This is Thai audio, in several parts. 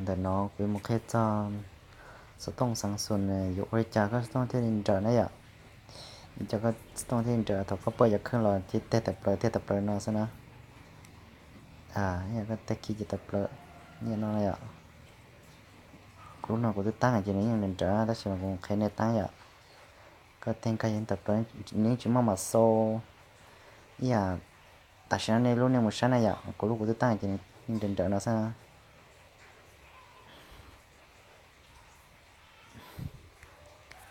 để nó với một cái cho sẽ tông sáng xuân này dụ với cha có tông thiên trở này ạ cho có tông thiên trở thọ có bây giờ không là chỉ tê tập lời nó sao nó như cái tê kia chỉ tập lời như nó này ạ lúc nào cũng tôi tăng ở trên này nhưng trở đó chỉ là một cái này tăng ạ có tên cái dân tập lời nếu chỉ mong mà sâu tại sao này lúc này một sáng này ạ của lúc của tôi tăng ở trên này nhưng trở nó sao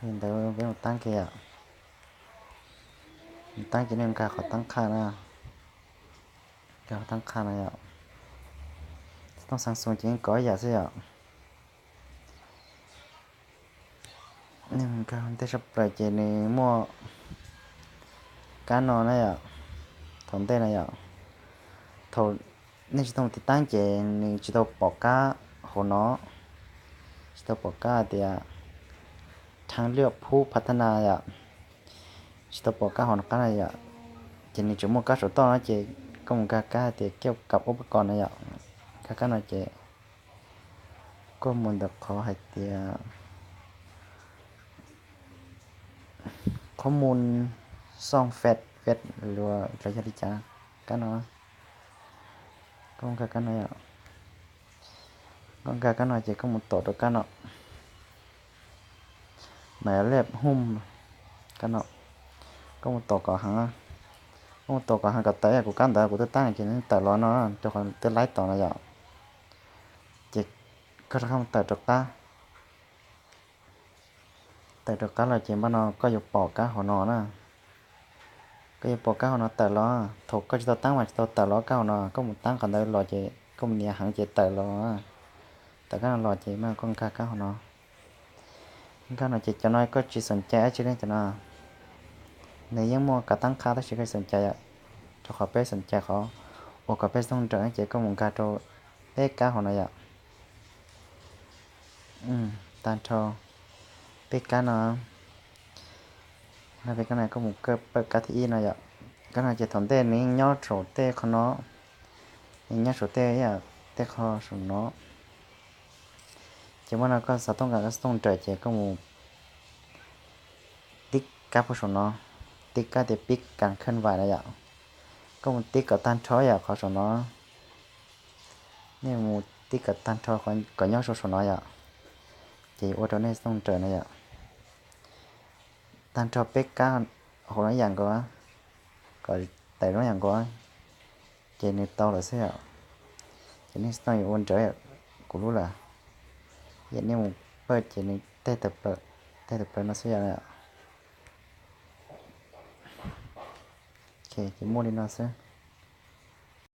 hiện tại với một tăng kia tăng chỉ nên cả khó tăng khá nè cả tăng khá này ạต้องสั่งส่งจริงก็อย่าเสียนี่มันก็ได้รับประเจในมั่วการนอนนะอย่าถอนเต้นะอย่าถอนนี่จะต้องติดตั้งเจนี่จะต้องปอกก้าหัวเนาะจะต้องปอกก้าเดียทางเลือกผู้พัฒนาอย่าจะต้องปอกก้าหัวก้านะอย่าเจนี่จะมั่วก้าสุดต้องนะเจก็มันก้าเดียเกี่ยวกับอุปกรณ์นะอย่าก้านะเจก็มันจะขอให้เดียข้อมูลซ่องเฟซหรือว่าระยะที่จ้ากันเนาะก็มันกันเนาะก็กันเนาะเจก็มันต่อตัวกันเนาะหมายเลขหุ้มกันเนาะก็มันต่อกับหางก็มันต่อกับหางกับแต่กูกันแต่กูจะตั้งจริงแต่ร้อนเนาะเจ้าคนจะไล่ต่อนะอย่าเจก็ทำแต่ตัวกันแต่ตัวกันเราเจบ้านเนาะก็อยู่ปอกกันหัวนอนนะก็ยังปอกก้าวเนาะแต่ล้อถูกก็จะตั้งมาจะแต่ล้อก้าวเนาะก็มันตั้งกันได้รอเจก็มันเนี่ยหางเจแต่ล้อแต่ก็รอเจมากก็ก้าวเนาะก้าวเนาะเจจะน้อยก็จะสนใจจะได้จะเนาะในยังมัวกระตั้งค่าถ้าจะใครสนใจอ่ะจะขอไปสนใจเขาโอ้ก็ไปต้องเจอเจก็มันก้าวโตเล็กก้าวเนาะอ่ะตันโตเล็กก้าวเนาะแล้วเป็นกันไหนก็มันเกิดเปิดกะทิเนาะอ่ะก็น่าจะทำเต้นี้ยอดโฉเต้เขาเนาะยอดโฉเต้อ่ะเต้เขาสุนเนาะchỉ muốn là có sao tông cả cái tông trời chỉ có một tích các phần nó tích các để pick càng khăn vài này ạ có một tích cả tan chói à khó số nó nhưng một tích cả tan chói có nhau số nó ạ chỉ ô tô này tông trời này ạ tan chói pick các hồ nó dạng có tại nó dạng có chỉ nên tao là sẽ ạ chỉ nên tao ôn trời của lúc là hiện nay một bữa chỉ nên tê tập nó sẽ là ok chỉ mua đi nó sẽ